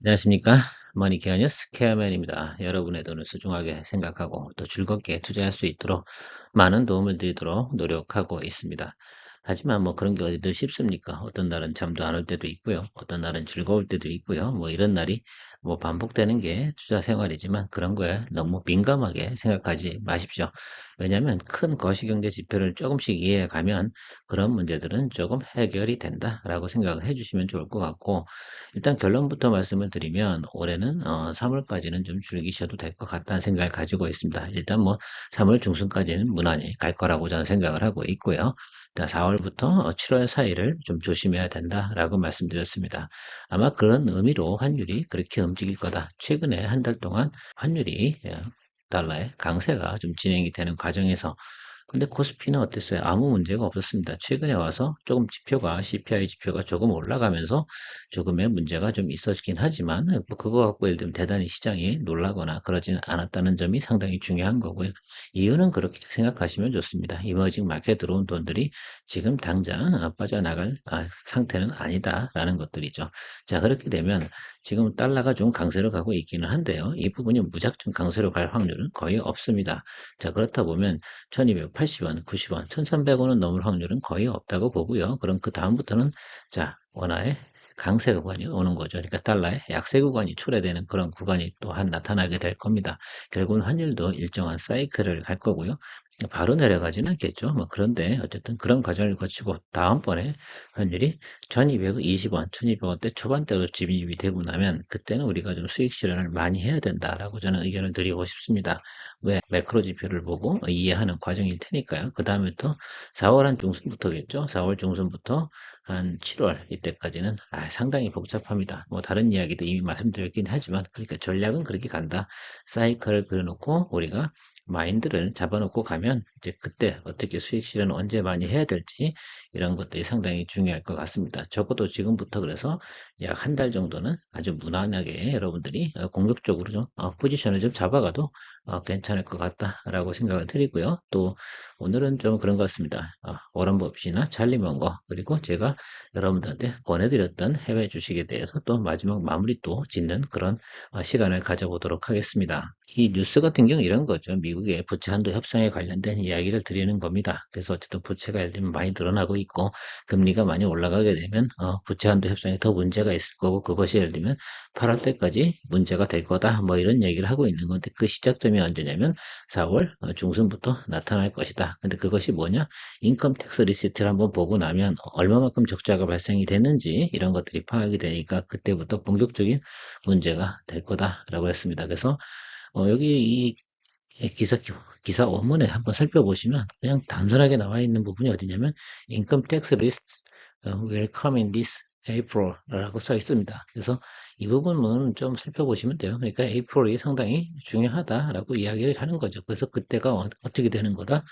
안녕하십니까. 머니케어 뉴스 케어맨입니다. 여러분의 돈을 소중하게 생각하고 또 즐겁게 투자할 수 있도록 많은 도움을 드리도록 노력하고 있습니다. 하지만 뭐 그런 게 어디든 쉽습니까? 어떤 날은 잠도 안 올 때도 있고요. 어떤 날은 즐거울 때도 있고요. 뭐 이런 날이 뭐 반복되는 게 투자 생활이지만 그런 거에 너무 민감하게 생각하지 마십시오. 왜냐하면 큰 거시경제 지표를 조금씩 이해해 가면 그런 문제들은 조금 해결이 된다라고 생각을 해주시면 좋을 것 같고, 일단 결론부터 말씀을 드리면 올해는 3월까지는 좀 즐기셔도 될 것 같다는 생각을 가지고 있습니다. 일단 뭐 3월 중순까지는 무난히 갈 거라고 저는 생각을 하고 있고요. 4월부터 7월 사이를 좀 조심해야 된다라고 말씀드렸습니다. 아마 그런 의미로 환율이 그렇게 움직일 거다. 최근에 한 달 동안 환율이 달러의 강세가 좀 진행이 되는 과정에서, 근데 코스피는 어땠어요? 아무 문제가 없었습니다. 최근에 와서 조금 지표가, CPI 지표가 조금 올라가면서 조금의 문제가 좀 있었긴 하지만, 뭐 그거 갖고 예를 들면 대단히 시장이 놀라거나 그러지는 않았다는 점이 상당히 중요한 거고요. 이유는 그렇게 생각하시면 좋습니다. 이머징 마켓에 들어온 돈들이 지금 당장 빠져나갈 상태는 아니다라는 것들이죠. 자, 그렇게 되면 지금 달러가 좀 강세로 가고 있기는 한데요. 이 부분이 무작정 강세로 갈 확률은 거의 없습니다. 자, 그렇다 보면 1280원, 90원, 1300원은 넘을 확률은 거의 없다고 보고요. 그럼 그 다음부터는 자, 원화의 강세 구간이 오는 거죠. 그러니까 달러의 약세 구간이 초래되는 그런 구간이 또한 나타나게 될 겁니다. 결국은 환율도 일정한 사이클을 갈 거고요. 바로 내려가지는 않겠죠. 뭐 그런데 어쨌든 그런 과정을 거치고 다음번에 환율이 1220원, 1200원대 초반대로 진입이 되고 나면 그때는 우리가 좀 수익 실현을 많이 해야 된다라고 저는 의견을 드리고 싶습니다. 왜? 매크로 지표를 보고 이해하는 과정일 테니까요. 그 다음에 또 4월 한 중순부터겠죠. 4월 중순부터 한 7월 이때까지는 상당히 복잡합니다. 뭐 다른 이야기도 이미 말씀드렸긴 하지만, 그러니까 전략은 그렇게 간다. 사이클을 그려놓고 우리가 마인드를 잡아놓고 가면 이제 그때 어떻게 수익 실현 언제 많이 해야 될지 이런 것들이 상당히 중요할 것 같습니다. 적어도 지금부터 그래서 약 한 달 정도는 아주 무난하게 여러분들이 공격적으로 좀 포지션을 좀 잡아가도 괜찮을 것 같다라고 생각을 드리고요. 또 오늘은 좀 그런 것 같습니다. 워런 버핏이나 찰리 먼거, 그리고 제가 여러분들한테 권해드렸던 해외 주식에 대해서 또 마지막 마무리 또 짓는 그런 시간을 가져보도록 하겠습니다. 이 뉴스 같은 경우 이런 거죠. 미국의 부채 한도 협상에 관련된 이야기를 드리는 겁니다. 그래서 어쨌든 부채가 예를 들면 많이 늘어나고 있고 금리가 많이 올라가게 되면 부채 한도 협상에 더 문제가 있을 거고, 그것이 예를 들면 8월 때까지 문제가 될 거다, 뭐 이런 얘기를 하고 있는 건데, 그 시작점이 언제냐면 4월 중순부터 나타날 것이다. 근데 그것이 뭐냐? 인컴 텍스 리시트를 한번 보고 나면 얼마만큼 적자가 발생이 됐는지 이런 것들이 파악이 되니까 그때부터 본격적인 문제가 될 거다라고 했습니다. 그래서 여기 이 기사 원문에 한번 살펴보시면 그냥 단순하게 나와 있는 부분이 어디냐면 income tax lists will come in this April라고 써 있습니다. 그래서 이 부분은 좀 살펴보시면 돼요. 그러니까 April이 상당히 중요하다라고 이야기를 하는 거죠. 그래서 그때가 어떻게 되는 거다?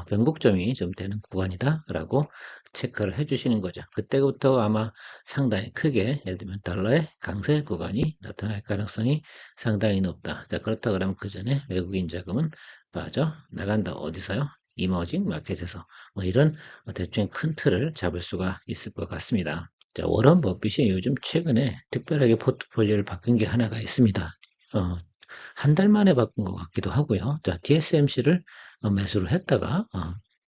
변곡점이 좀 되는 구간이다라고 체크를 해주시는 거죠. 그때부터 아마 상당히 크게 예를 들면 달러의 강세 구간이 나타날 가능성이 상당히 높다. 자, 그렇다 그러면 그 전에 외국인 자금은 빠져나간다. 어디서요? 이머징 마켓에서. 뭐 이런 대충 큰 틀을 잡을 수가 있을 것 같습니다. 자, 워런 버핏이 요즘 최근에 특별하게 포트폴리오를 바꾼 게 하나가 있습니다. 한 달 만에 바꾼 것 같기도 하고요. 자, TSMC를 매수를 했다가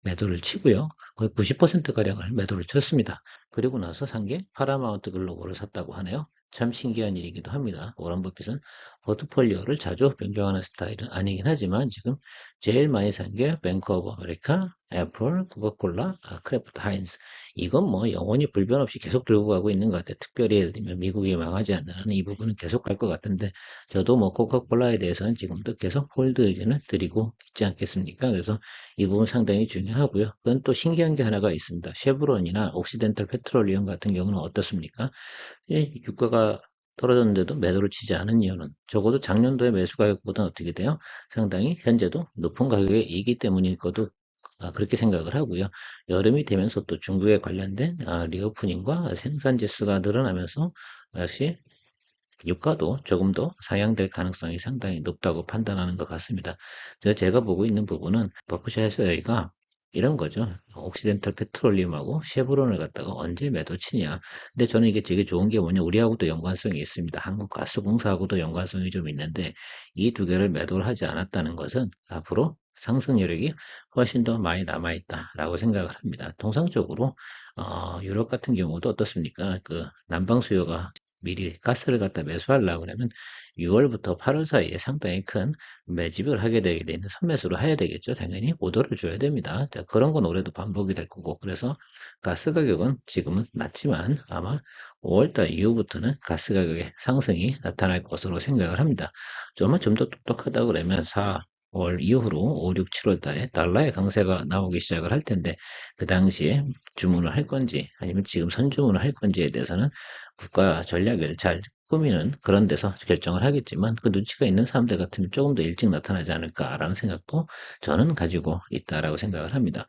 매도를 치고요. 거의 90%가량을 매도를 쳤습니다. 그리고 나서 산 게 파라마운트 글로벌을 샀다고 하네요. 참 신기한 일이기도 합니다. 워런 버핏은 포트폴리오를 자주 변경하는 스타일은 아니긴 하지만 지금 제일 많이 산 게 뱅크 오브 아메리카, 애플, 코카콜라, 크래프트 하인즈. 이건 뭐 영원히 불변 없이 계속 들고 가고 있는 것 같아요. 특별히 예를 들면 미국이 망하지 않는 한은 이 부분은 계속 갈 것 같은데, 저도 뭐 코카콜라에 대해서는 지금도 계속 홀드 의견을 드리고 있지 않겠습니까? 그래서 이 부분 상당히 중요하고요. 그건 또 신기한 게 하나가 있습니다. 쉐브론이나 옥시덴탈 페트롤리움 같은 경우는 어떻습니까? 유가가 떨어졌는데도 매도를 치지 않은 이유는 적어도 작년도의 매수 가격보다는 어떻게 돼요? 상당히 현재도 높은 가격에 이기 때문일 것도 그렇게 생각을 하고요. 여름이 되면서 또 중국에 관련된 리오프닝과 생산 지수가 늘어나면서 역시 유가도 조금 더 상향될 가능성이 상당히 높다고 판단하는 것 같습니다. 제가 보고 있는 부분은 버크셔 해서웨이가 이런 거죠. 옥시덴탈 페트롤리움하고 쉐브론을 갖다가 언제 매도 치냐. 근데 저는 이게 되게 좋은 게 뭐냐. 우리하고도 연관성이 있습니다. 한국가스공사하고도 연관성이 좀 있는데 이 두 개를 매도를 하지 않았다는 것은 앞으로 상승 여력이 훨씬 더 많이 남아있다라고 생각을 합니다. 통상적으로 유럽 같은 경우도 어떻습니까? 그 난방 수요가 미리 가스를 갖다 매수하려고 그러면 6월부터 8월 사이에 상당히 큰 매집을 하게 되게 되는데 선매수를 해야 되겠죠. 당연히 오더를 줘야 됩니다. 자, 그런 건 올해도 반복이 될 거고 그래서 가스 가격은 지금은 낮지만 아마 5월달 이후부터는 가스 가격의 상승이 나타날 것으로 생각을 합니다. 좀만 좀 더 똑똑하다 그러면 4월 이후로 5, 6, 7월 달에 달러의 강세가 나오기 시작을 할 텐데 그 당시에 주문을 할 건지 아니면 지금 선주문을 할 건지에 대해서는 국가 전략을 잘 꾸미는 그런 데서 결정을 하겠지만 그 눈치가 있는 사람들 같으면 조금 더 일찍 나타나지 않을까라는 생각도 저는 가지고 있다라고 생각을 합니다.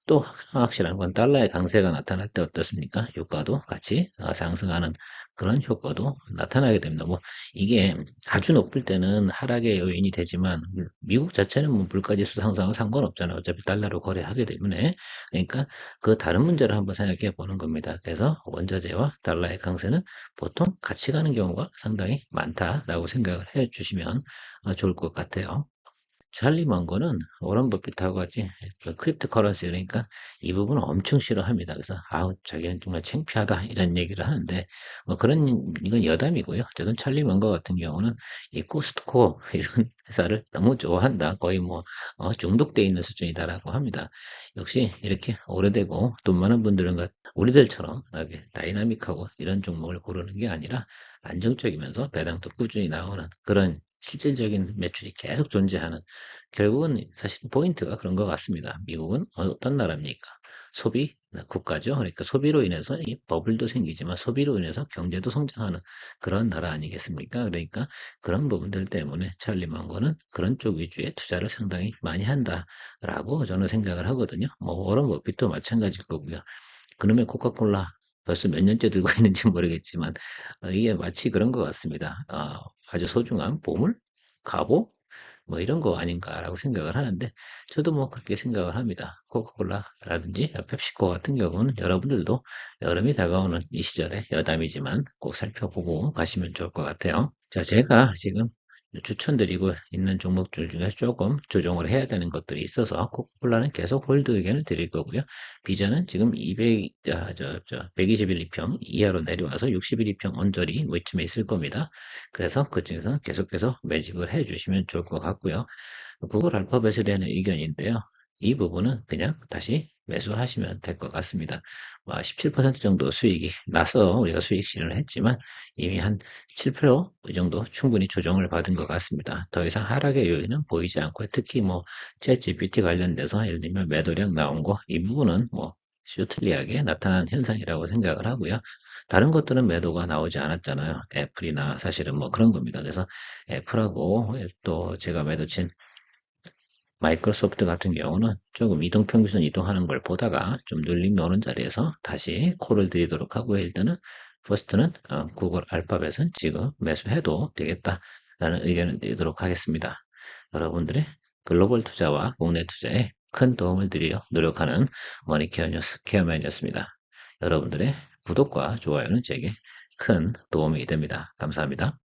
또 확실한 건 달러의 강세가 나타날 때 어떻습니까? 유가도 같이 상승하는 그런 효과도 나타나게 됩니다. 뭐 이게 아주 높을 때는 하락의 요인이 되지만 미국 자체는 뭐 물가지수 상승과 상관없잖아요. 어차피 달러로 거래하게 때문에 그러니까 그 다른 문제를 한번 생각해 보는 겁니다. 그래서 원자재와 달러의 강세는 보통 같이 가는 경우가 상당히 많다라고 생각을 해 주시면 좋을 것 같아요. 찰리 먼거는 워런 버핏하고 같이 그 크립토 커런시 그러니까 이 부분을 엄청 싫어합니다. 그래서 아우 자기는 정말 창피하다 이런 얘기를 하는데 뭐 그런 이건 여담이고요. 어쨌든 찰리 먼거 같은 경우는 이 코스트코 이런 회사를 너무 좋아한다. 거의 뭐 중독돼 있는 수준이다라고 합니다. 역시 이렇게 오래되고 돈 많은 분들은 우리들처럼 이렇게 다이나믹하고 이런 종목을 고르는 게 아니라 안정적이면서 배당도 꾸준히 나오는 그런 실질적인 매출이 계속 존재하는 결국은 사실 포인트가 그런 것 같습니다. 미국은 어떤 나라입니까? 소비 국가죠. 그러니까 소비로 인해서 이 버블도 생기지만 소비로 인해서 경제도 성장하는 그런 나라 아니겠습니까? 그러니까 그런 부분들 때문에 찰리 망고는 그런 쪽 위주의 투자를 상당히 많이 한다라고 저는 생각을 하거든요. 뭐 워런 버핏도 마찬가지일 거고요. 그놈의 코카콜라 벌써 몇 년째 들고 있는지 모르겠지만 이게 마치 그런 것 같습니다. 아주 소중한 보물, 갑오 뭐 이런 거 아닌가라고 생각을 하는데 저도 뭐 그렇게 생각을 합니다. 코카콜라라든지 펩시코 같은 경우는 여러분들도 여름이 다가오는 이 시절에 여담이지만 꼭 살펴보고 가시면 좋을 것 같아요. 자, 제가 지금 추천드리고 있는 종목들 중에서 조금 조정을 해야 되는 것들이 있어서 코카콜라는 계속 홀드 의견을 드릴 거고요. 비자는 지금 121 이평 이하로 내려와서 61 이평 언저리 뭐 이쯤에 있을 겁니다. 그래서 그중에서 계속해서 매집을 해 주시면 좋을 것 같고요. 구글 알파벳에 대한 의견인데요. 이 부분은 그냥 다시 매수하시면 될 것 같습니다. 17% 정도 수익이 나서 우리가 수익 실현을 했지만 이미 한 7%이 정도 충분히 조정을 받은 것 같습니다. 더 이상 하락의 요인은 보이지 않고 특히 뭐챗 GPT 관련돼서 예를 들면 매도량 나온 거 이 부분은 뭐 슈틀리하게 나타난 현상이라고 생각을 하고요. 다른 것들은 매도가 나오지 않았잖아요. 애플이나 사실은 뭐 그런 겁니다. 그래서 애플하고 또 제가 매도친 마이크로소프트 같은 경우는 조금 이동평균선 이동하는 걸 보다가 좀 눌림이 오는 자리에서 다시 콜을 드리도록 하고 일단은 퍼스트는 구글 알파벳은 지금 매수해도 되겠다라는 의견을 드리도록 하겠습니다. 여러분들의 글로벌 투자와 국내 투자에 큰 도움을 드리려 노력하는 머니케어 뉴스 케어맨이었습니다. 여러분들의 구독과 좋아요는 제게 큰 도움이 됩니다. 감사합니다.